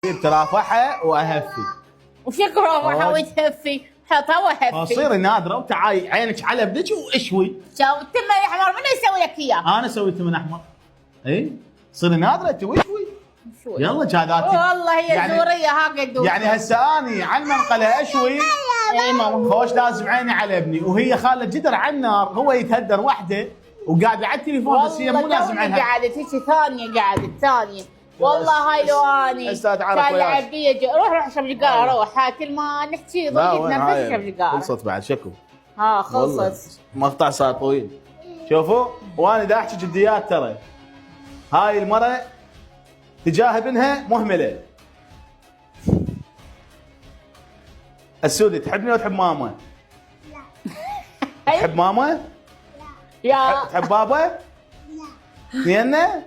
ترافعها واهفي. وشكو رافعها وتهفي حطها وهفي. صيري نادره وتعاي عينك على ابنك واشوي. شو التم الاحمر منو يسوي لك اياه؟ انا سويت تمن احمر. اي صيري نادره واشوي. يلا جاداتي. والله هي يعني زوريه ها قد يعني هسه اني على المنقله اشوي. اي ماما. خوش لازم عيني على ابني وهي خاله جدر على النار هو يتهدر وحده وقاعده على التليفون بس هي مو لازم عينها. قعدت هيك ثانيه قعدت ثانيه. والله هاي لو اني استاذ عارف كان لعب بي روح اشرب سيجاره روح ها كل ما نحكي ضيق نفس اشرب سيجاره. خلصت بعد شكو. ها خلصت. مقطع صار طويل. شوفوا وانا دا احكي جديات ترى. هاي المرة تجاه ابنها مهملة. السودي تحبني ولا تحب ماما؟ لا. تحب ماما؟ يا تحب بابا؟ لا. نينا؟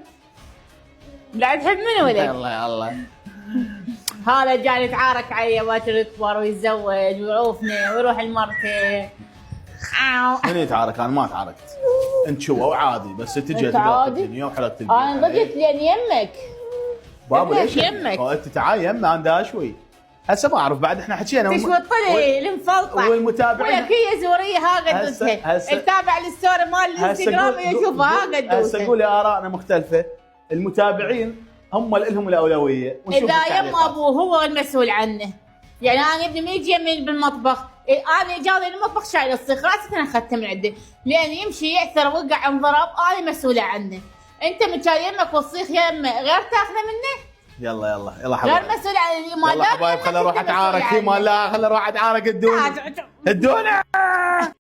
لا تحب منو ولك؟ الله الله. هذا جاي يتعارك علي باكر يكبر ويتزوج ويعوفني ويروح لمرته. من يتعارك؟ انا ما تعاركت. انت شو عادي بس تجي عادي؟ الدنيا وحرقت البيت. انا ضجت لين يمك. بابا ليش يمك؟ انت تعال يمنا انا دا اشوي. هسه ما اعرف بعد احنا حكينا. تشوي الطلي المفلطح. والمتابعين ولك هي زوريه ها قدوسها. التابع للستوري مال الانستغرام يشوفها ها قدوسها. هسه قولي ارائنا مختلفه. المتابعين هم لهم الاولويه. اذا يم ابوه هو المسؤول عنه. يعني انا ابني ما يجي يمي بالمطبخ، انا جاي المطبخ شايل الصيخ راسي انا اخذته من عنده، لان يمشي يعثر وقع انضرب انا مسؤوله عنه. انت من كان يمك والصيخ يمه غير تاخذه منه؟ يلا حبايب. غير مسؤول عن ما يلا حبايب خليني اروح اتعارك. ما لا خليني اروح اتعارك. الدونه